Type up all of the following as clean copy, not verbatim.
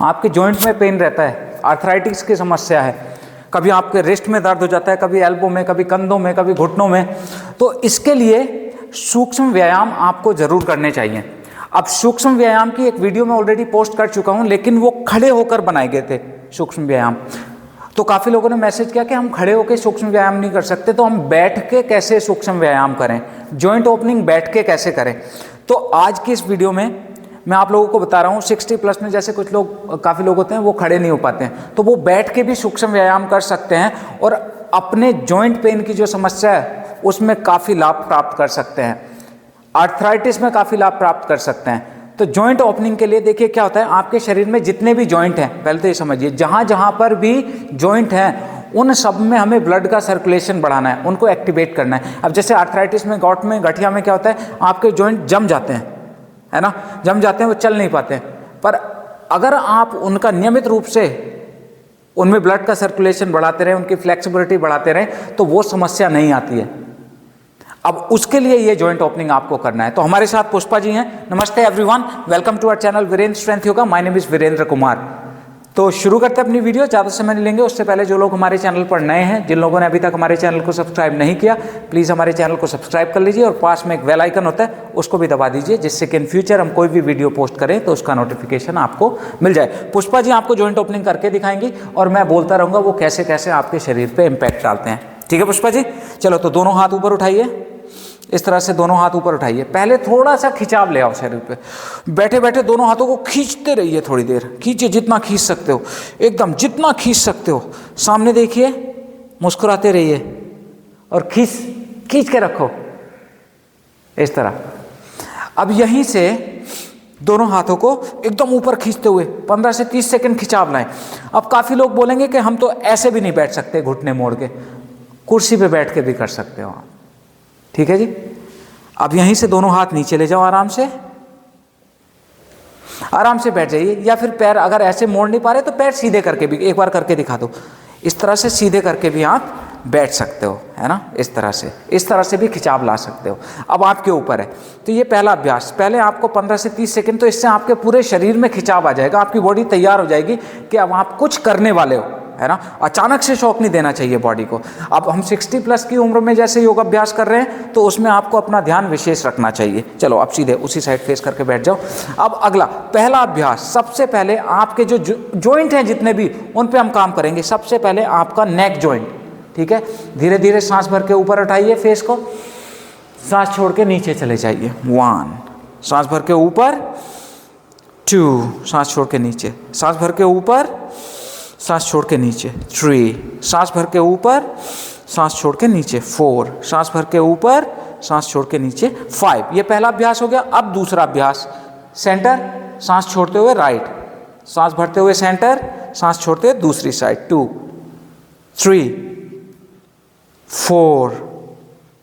आपके जॉइंट में पेन रहता है, आर्थराइटिस की समस्या है, कभी आपके रिस्ट में दर्द हो जाता है, कभी एल्बो में, कभी कंधों में, कभी घुटनों में, तो इसके लिए सूक्ष्म व्यायाम आपको जरूर करने चाहिए। अब सूक्ष्म व्यायाम की एक वीडियो मैं ऑलरेडी पोस्ट कर चुका हूं, लेकिन वो खड़े होकर बनाए गए थे सूक्ष्म व्यायाम। तो काफ़ी लोगों ने मैसेज किया कि हम खड़े होकर सूक्ष्म व्यायाम नहीं कर सकते, तो हम बैठ के कैसे सूक्ष्म व्यायाम करें, जॉइंट ओपनिंग बैठ के कैसे करें। तो आज की इस वीडियो में मैं आप लोगों को बता रहा हूँ 60+ में जैसे कुछ लोग, काफ़ी लोग होते हैं वो खड़े नहीं हो पाते हैं, तो वो बैठ के भी सूक्ष्म व्यायाम कर सकते हैं और अपने जॉइंट पेन की जो समस्या है उसमें काफ़ी लाभ प्राप्त कर सकते हैं, आर्थराइटिस में काफ़ी लाभ प्राप्त कर सकते हैं। तो जॉइंट ओपनिंग के लिए देखिए क्या होता है, आपके शरीर में जितने भी जॉइंट हैं, पहले तो ये समझिए, जहाँ जहाँ पर भी जॉइंट हैं उन सब में हमें ब्लड का सर्कुलेशन बढ़ाना है, उनको एक्टिवेट करना है। अब जैसे आर्थराइटिस में, गॉट में, गठिया में क्या होता है, आपके जॉइंट जम जाते हैं, है ना, जम जाते हैं, वो चल नहीं पाते हैं। पर अगर आप उनका नियमित रूप से उनमें ब्लड का सर्कुलेशन बढ़ाते रहें, उनकी फ्लेक्सिबिलिटी बढ़ाते रहें, तो वो समस्या नहीं आती है। अब उसके लिए ये जॉइंट ओपनिंग आपको करना है। तो हमारे साथ पुष्पा जी हैं। नमस्ते everyone, welcome to our channel Virendra strength yoga. My name is Virendra Kumar. तो शुरू करते हैं अपनी वीडियो, ज़्यादा समय नहीं लेंगे। उससे पहले जो लोग हमारे चैनल पर नए हैं, जिन लोगों ने अभी तक हमारे चैनल को सब्सक्राइब नहीं किया, प्लीज़ हमारे चैनल को सब्सक्राइब कर लीजिए और पास में एक बेल आइकन होता है उसको भी दबा दीजिए, जिससे कि इन फ्यूचर हम कोई भी वीडियो पोस्ट करें तो उसका नोटिफिकेशन आपको मिल जाए। पुष्पा जी आपको जॉइंट ओपनिंग करके दिखाएंगी और मैं बोलता रहूँगा वो कैसे कैसे आपके शरीर पर इम्पैक्ट डालते हैं। ठीक है पुष्पा जी, चलो तो दोनों हाथ ऊपर उठाइए, इस तरह से दोनों हाथ ऊपर उठाइए। पहले थोड़ा सा खिंचाव ले आओ शरीर पे, बैठे बैठे दोनों हाथों को खींचते रहिए, थोड़ी देर खींचिए, जितना खींच सकते हो, एकदम जितना खींच सकते हो। सामने देखिए, मुस्कुराते रहिए और खींच के रखो इस तरह। अब यहीं से दोनों हाथों को एकदम ऊपर खींचते हुए 15 से 30 सेकंड खिंचाव लाएं। अब काफ़ी लोग बोलेंगे कि हम तो ऐसे भी नहीं बैठ सकते, घुटने मोड़ के, कुर्सी पे बैठ के भी कर सकते हो आप। ठीक है जी। अब यहीं से दोनों हाथ नीचे ले जाओ, आराम से बैठ जाइए, या फिर पैर अगर ऐसे मोड़ नहीं पा रहे तो पैर सीधे करके भी एक बार करके दिखा दो। इस तरह से सीधे करके भी आप बैठ सकते हो, है ना, इस तरह से भी खिंचाव ला सकते हो। अब आपके ऊपर है। तो ये पहला अभ्यास, पहले आपको 15 से 30 सेकंड, तो इससे आपके पूरे शरीर में खिंचाव आ जाएगा, आपकी बॉडी तैयार हो जाएगी कि अब आप कुछ करने वाले हो, है ना। अचानक से शॉक नहीं देना चाहिए बॉडी को। अब हम 60+ की उम्र में जैसे योग अभ्यास कर रहे हैं, तो उसमें आपको अपना ध्यान विशेष रखना चाहिए। चलो अब सीधे उसी साइड फेस करके बैठ जाओ। अब अगला पहला अभ्यास, सबसे पहले आपके जो जॉइंट हैं जितने भी, उन पे हम काम करेंगे। सबसे पहले आपका नेक जॉइंट, ठीक है। धीरे धीरे सांस भर के ऊपर उठाइए फेस को, सांस छोड़ के नीचे चले जाइए। 1, सांस भर के ऊपर, 2, सांस छोड़ के नीचे, सांस भर के ऊपर, सांस छोड़ के नीचे, 3, सांस भर के ऊपर, सांस छोड़ के नीचे, 4, सांस भर के ऊपर, सांस छोड़ के नीचे, 5। ये पहला अभ्यास हो गया। अब दूसरा अभ्यास, सेंटर, सांस छोड़ते हुए राइट, सांस भरते हुए सेंटर, सांस छोड़ते हुए दूसरी साइड, 2, 3, 4,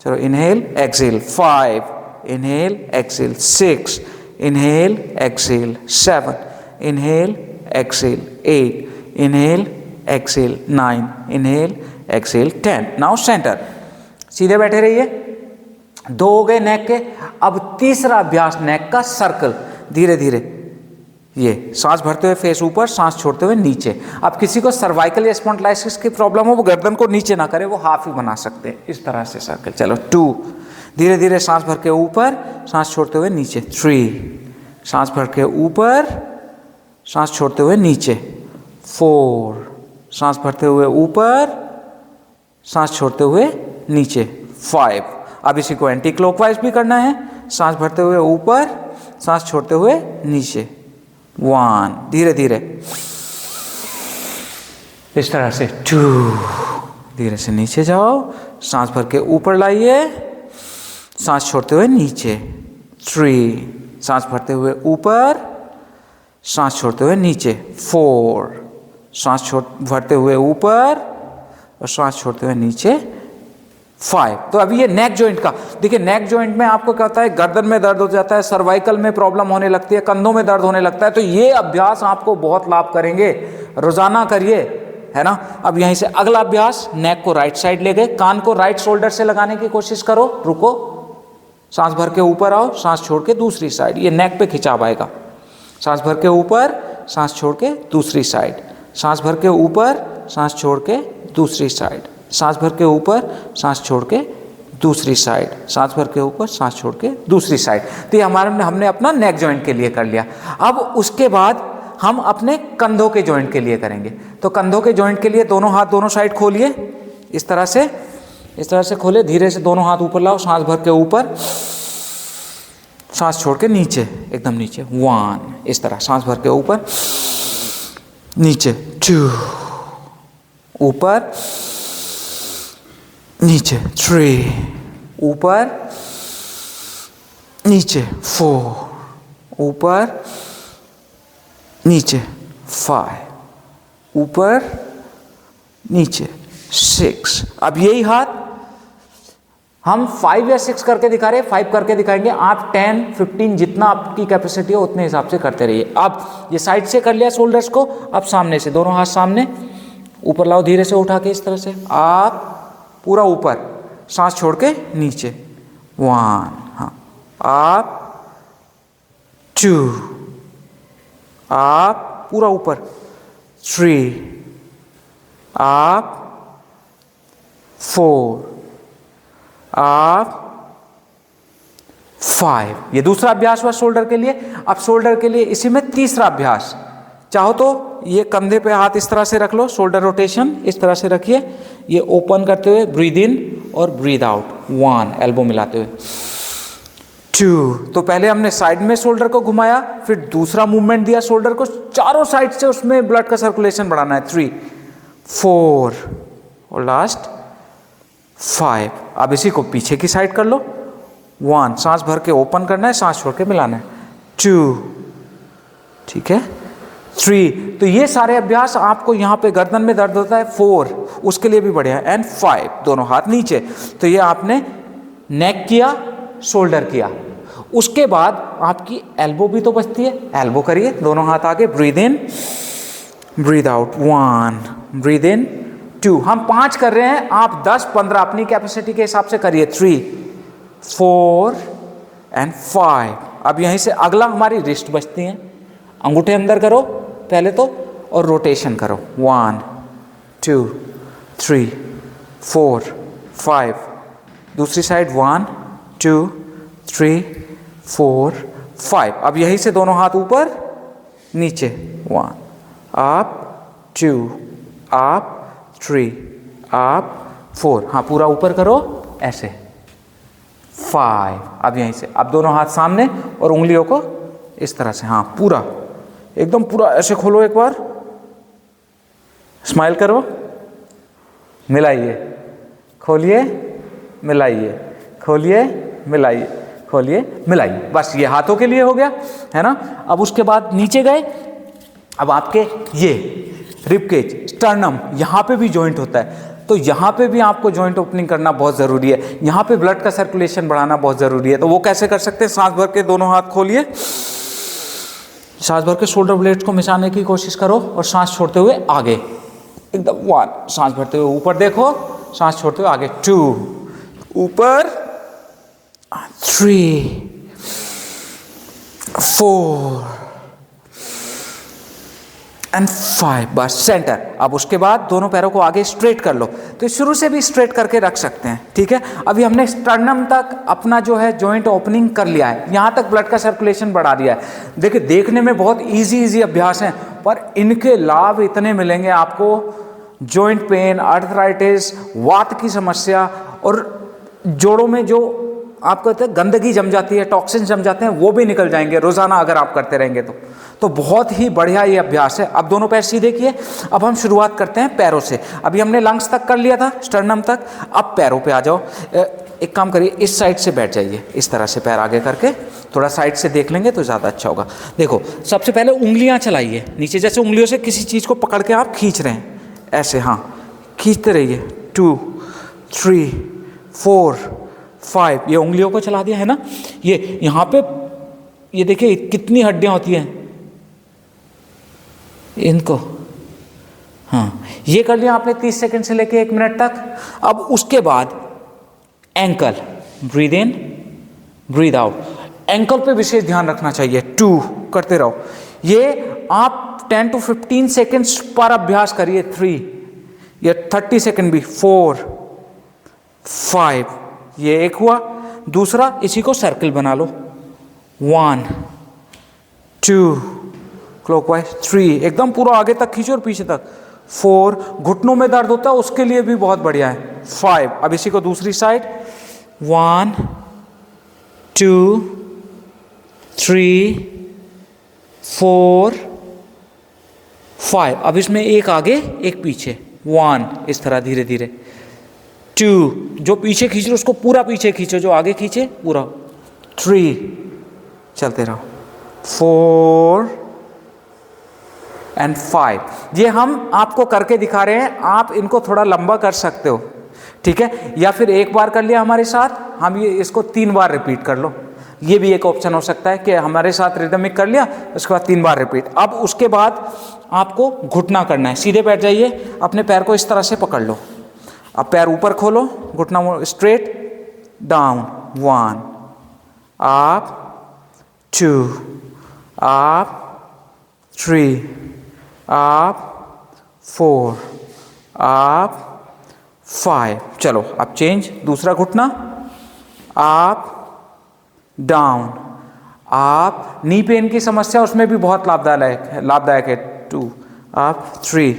चलो inhale exhale, 5, inhale exhale, 6, inhale exhale, 7, inhale exhale, 8, inhale exhale, 9, inhale exhale, 10। Now centre, सीधे बैठे रहिए। 2 हो गए नेक के। अब तीसरा अभ्यास नेक का, सर्कल, धीरे धीरे ये सांस भरते हुए फेस ऊपर, सांस छोड़ते हुए नीचे। अब किसी को सर्वाइकल या स्पॉन्डिलाइटिस की प्रॉब्लम हो, वो गर्दन को नीचे ना करे, वो हाफ ही बना सकते हैं इस तरह से सर्कल। चलो 2, धीरे धीरे सांस भर के ऊपर, सांस छोड़ते हुए नीचे, 3, सांस भर के ऊपर, सांस छोड़ते हुए नीचे, 4, सांस भरते हुए ऊपर, सांस छोड़ते हुए नीचे, 5। अब इसी को एंटी क्लॉकवाइज भी करना है, सांस भरते हुए ऊपर, सांस छोड़ते हुए नीचे, 1, धीरे धीरे इस तरह से, 2, धीरे से नीचे जाओ, सांस भर के ऊपर लाइए, सांस छोड़ते हुए नीचे, 3, सांस भरते हुए ऊपर, सांस छोड़ते हुए नीचे, 4, सांस भरते हुए ऊपर और सांस छोड़ते हुए नीचे, 5। तो अभी ये नेक जॉइंट का देखिए, नेक जॉइंट में आपको क्या होता है, गर्दन में दर्द हो जाता है, सर्वाइकल में प्रॉब्लम होने लगती है, कंधों में दर्द होने लगता है, तो ये अभ्यास आपको बहुत लाभ करेंगे, रोजाना करिए, है ना। अब यहीं से अगला अभ्यास, नेक को राइट साइड ले गए, कान को राइट शोल्डर से लगाने की कोशिश करो, रुको, सांस भर के ऊपर आओ, सांस छोड़ के दूसरी साइड, ये नेक पे खिंचाव आएगा। सांस भर के ऊपर, सांस छोड़ के दूसरी साइड, सांस भर के ऊपर, सांस छोड़ के दूसरी साइड, सांस भर के ऊपर, सांस छोड़ के दूसरी साइड, सांस भर के ऊपर, सांस छोड़ के दूसरी साइड। तो ये हमने अपना नेक जॉइंट के लिए कर लिया। अब उसके बाद हम अपने कंधों के जॉइंट के लिए करेंगे। तो कंधों के जॉइंट के लिए दोनों हाथ दोनों साइड खोलिए, इस तरह से खोले, धीरे से दोनों हाथ ऊपर लाओ, सांस भर के ऊपर, सांस छोड़ के नीचे, एकदम नीचे, 1, इस तरह सांस भर के ऊपर, नीचे, 2, ऊपर, नीचे, 3, ऊपर, नीचे, 4, ऊपर, नीचे, 5, ऊपर, नीचे, 6। अब यही हाथ हम 5 या 6 करके दिखा रहे हैं, 5 करके दिखाएंगे। आप 10, 15 जितना आपकी कैपेसिटी हो उतने हिसाब से करते रहिए। अब ये साइड से कर लिया शोल्डर्स को, अब सामने से दोनों हाथ सामने, ऊपर लाओ, धीरे से उठा के इस तरह से, आप पूरा ऊपर, सांस छोड़ के नीचे, 1, हाँ, आप 2, आप पूरा ऊपर, 3, आप 4, आप 5। ये दूसरा अभ्यास हुआ शोल्डर के लिए। अब शोल्डर के लिए इसी में तीसरा अभ्यास, चाहो तो ये कंधे पे हाथ इस तरह से रख लो, शोल्डर रोटेशन इस तरह से रखिए, ये ओपन करते हुए ब्रीद इन और ब्रीद आउट, 1, एल्बो मिलाते हुए, 2। तो पहले हमने साइड में शोल्डर को घुमाया, फिर दूसरा मूवमेंट दिया शोल्डर को, चारों साइड से उसमें ब्लड का सर्कुलेशन बढ़ाना है, 3, 4 और लास्ट 5। अब इसी को पीछे की साइड कर लो, 1, सांस भर के ओपन करना है, सांस छोड़ के मिलाना है, 2, ठीक है, 3। तो ये सारे अभ्यास आपको यहाँ पे गर्दन में दर्द होता है, 4, उसके लिए भी बढ़िया है, एंड 5, दोनों हाथ नीचे। तो ये आपने नेक किया, शोल्डर किया। उसके बाद आपकी एल्बो भी तो बचती है, एल्बो करिए, दोनों हाथ आगे, breathe in, breathe out, 1, breathe in, 2। हम 5 कर रहे हैं, आप 10, 15 अपनी कैपेसिटी के हिसाब से करिए, 3, 4 एंड 5। अब यहीं से अगला हमारी रिस्ट बचती हैं, अंगूठे अंदर करो पहले तो, और रोटेशन करो, 1, 2, 3, 4, 5, दूसरी साइड, 1, 2, 3, 4, 5। अब यहीं से दोनों हाथ ऊपर नीचे, 1, आप, 2, आप, 3, आप, 4, हाँ पूरा ऊपर करो ऐसे, 5। अब यहीं से, अब दोनों हाथ सामने और उंगलियों को इस तरह से, हाँ पूरा एकदम पूरा ऐसे खोलो, एक बार स्माइल करो, मिलाइए, खोलिए, मिलाइए, खोलिए, मिलाइए, खोलिए, मिलाइए। बस ये हाथों के लिए हो गया, है ना। अब उसके बाद नीचे गए, अब आपके ये रिब केज, स्टर्नम, यहाँ पे भी जॉइंट होता है, तो यहाँ पे भी आपको जॉइंट ओपनिंग करना बहुत ज़रूरी है, यहाँ पे ब्लड का सर्कुलेशन बढ़ाना बहुत ज़रूरी है। तो वो कैसे कर सकते हैं, सांस भर के दोनों हाथ खोलिए, सांस भर के शोल्डर ब्लेड्स को मिसाने की कोशिश करो और सांस छोड़ते हुए आगे, एकदम 1, सांस भरते हुए ऊपर देखो, सांस छोड़ते हुए आगे, 2, ऊपर, 3, 4 एंड 5, बस सेंटर। अब उसके बाद दोनों पैरों को आगे स्ट्रेट कर लो, तो शुरू से भी स्ट्रेट करके रख सकते हैं, ठीक है। अभी हमने स्टर्नम तक अपना जो है जॉइंट ओपनिंग कर लिया है, यहाँ तक ब्लड का सर्कुलेशन बढ़ा दिया है। देखिए देखने में बहुत इजी अभ्यास हैं, पर इनके लाभ इतने मिलेंगे आपको, जॉइंट पेन, आर्थराइटिस, वात की समस्या, और जोड़ों में जो आप कहते हैं गंदगी जम जाती है, टॉक्सिन जम जाते हैं, वो भी निकल जाएंगे रोजाना अगर आप करते रहेंगे तो बहुत ही बढ़िया ये अभ्यास है। अब दोनों पैर सीधे किए, अब हम शुरुआत करते हैं पैरों से। अभी हमने लंग्स तक कर लिया था, स्टर्नम तक, अब पैरों पे आ जाओ। एक काम करिए, इस साइड से बैठ जाइए, इस तरह से पैर आगे करके, थोड़ा साइड से देख लेंगे तो ज़्यादा अच्छा होगा। देखो सबसे पहले उंगलियां चलाइए नीचे, जैसे उंगलियों से किसी चीज़ को पकड़ के आप खींच रहे हैं, ऐसे, हाँ खींचते रहिए, 2, 3, 4, 5, ये उंगलियों को चला दिया है ना। ये यहाँ पे ये देखिए कितनी हड्डियाँ होती हैं इनको, हाँ ये कर लिया आपने 30 सेकंड से लेके 1 मिनट तक। अब उसके बाद ankle, breathe in, breathe out, ankle पे विशेष ध्यान रखना चाहिए, 2 करते रहो। ये आप 10 to 15 सेकेंड्स पर अभ्यास करिए। 3 या 30 सेकेंड भी। 4 5, ये एक हुआ। दूसरा इसी को सर्कल बना लो। 1 2 क्लॉकवाइज। 3 एकदम पूरा आगे तक खींचो और पीछे तक। 4 घुटनों में दर्द होता है उसके लिए भी बहुत बढ़िया है। 5 अब इसी को दूसरी साइड। 1 2 3 4 5 अब इसमें एक आगे एक पीछे। 1 इस तरह धीरे धीरे। 2 जो पीछे खींच लो उसको पूरा पीछे खींचो, जो आगे खींचे पूरा। 3 चलते रहो। 4 एंड 5। ये हम आपको करके दिखा रहे हैं, आप इनको थोड़ा लंबा कर सकते हो, ठीक है। या फिर एक बार कर लिया हमारे साथ, हम ये इसको 3 बार रिपीट कर लो। ये भी एक ऑप्शन हो सकता है कि हमारे साथ रिदमिक कर लिया, उसके बाद 3 बार रिपीट। अब उसके बाद आपको घुटना करना है। सीधे बैठ जाइए, अपने पैर को इस तरह से पकड़ लो। अब पैर ऊपर खोलो, घुटना straight down. 1 up, 2 up, 3 up, 4 up, 5। चलो अब चेंज। दूसरा घुटना अप डाउन। आप नी पेन की समस्या उसमें भी बहुत लाभदायक है। 2 अप, 3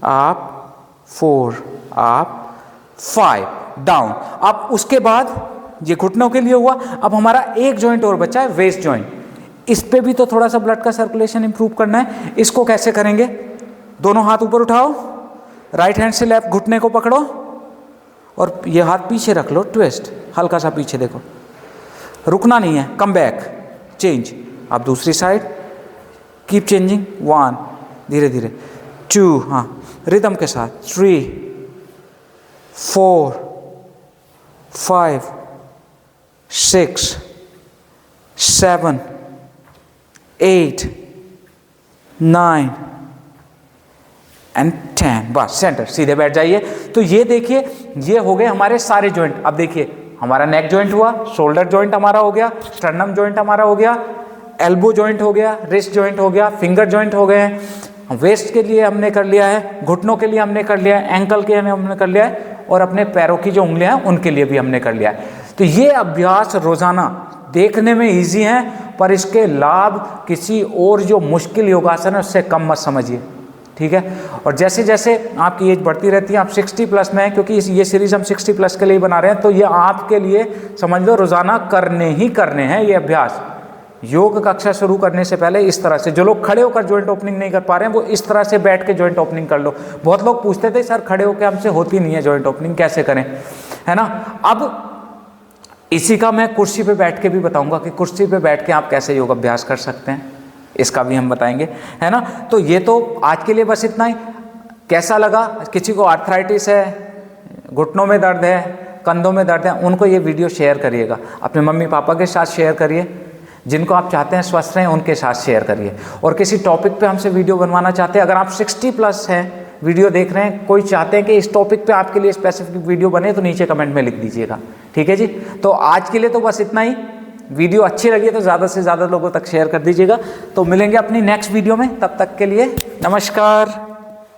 अप, 4 अप, 5 डाउन। अब उसके बाद ये घुटनों के लिए हुआ। अब हमारा एक जॉइंट और बचा है, वेस्ट जॉइंट। इस पे भी तो थोड़ा सा ब्लड का सर्कुलेशन इंप्रूव करना है। इसको कैसे करेंगे? दोनों हाथ ऊपर उठाओ, राइट हैंड से लेफ्ट घुटने को पकड़ो और ये हाथ पीछे रख लो, ट्विस्ट हल्का सा पीछे देखो, रुकना नहीं है, कम बैक, चेंज। अब दूसरी साइड, कीप चेंजिंग। 1 धीरे धीरे, 2 हाँ रिदम के साथ, 3 4 5 6 7 8 9 एंड 10। बस सेंटर, सीधे बैठ जाइए। तो ये देखिए, ये हो गए हमारे सारे जॉइंट। अब देखिए हमारा नेक जॉइंट हुआ, शोल्डर जॉइंट हमारा हो गया, स्टर्नम जॉइंट हमारा हो गया, एल्बो जॉइंट हो गया, रिस्ट जॉइंट हो गया, फिंगर जॉइंट हो गए हैं। वेस्ट के लिए हमने कर लिया है, घुटनों के लिए हमने कर लिया है, एंकल के लिए हमने कर लिया है, और अपने पैरों की जो उंगलियां हैं उनके लिए भी हमने कर लिया है। तो ये अभ्यास रोजाना देखने में इजी है, पर इसके लाभ किसी और जो मुश्किल योगासन है उससे कम मत समझिए, ठीक है। और जैसे जैसे आपकी एज बढ़ती रहती है, आप 60 प्लस में हैं, क्योंकि ये सीरीज हम 60 प्लस के लिए बना रहे हैं, तो ये आपके लिए समझ लो रोजाना करने ही करने हैं ये अभ्यास। योग कक्षा शुरू करने से पहले इस तरह से, जो लोग खड़े होकर जॉइंट ओपनिंग नहीं कर पा रहे हैं वो इस तरह से बैठ के जॉइंट ओपनिंग कर लो। बहुत लोग पूछते थे सर खड़े होकर हमसे होती नहीं है जॉइंट ओपनिंग, कैसे करें, है ना। अब इसी का मैं कुर्सी पे बैठ के भी बताऊंगा कि कुर्सी पे बैठ के आप कैसे योग अभ्यास कर सकते हैं, इसका भी हम बताएंगे, है ना। तो ये तो आज के लिए बस इतना ही। कैसा लगा? किसी को आर्थराइटिस है, घुटनों में दर्द है, कंधों में दर्द है, उनको ये वीडियो शेयर करिएगा, अपने मम्मी पापा के साथ शेयर करिए, जिनको आप चाहते हैं स्वस्थ रहें उनके साथ शेयर करिए। और किसी टॉपिक पे हमसे वीडियो बनवाना चाहते हैं, अगर आप 60 प्लस हैं, वीडियो देख रहे हैं, कोई चाहते हैं कि इस टॉपिक पे आपके लिए स्पेसिफिक वीडियो बने, तो नीचे कमेंट में लिख दीजिएगा, ठीक है जी। तो आज के लिए तो बस इतना ही। वीडियो अच्छी लगी तो ज़्यादा से ज़्यादा लोगों तक शेयर कर दीजिएगा। तो मिलेंगे अपनी नेक्स्ट वीडियो में, तब तक के लिए नमस्कार।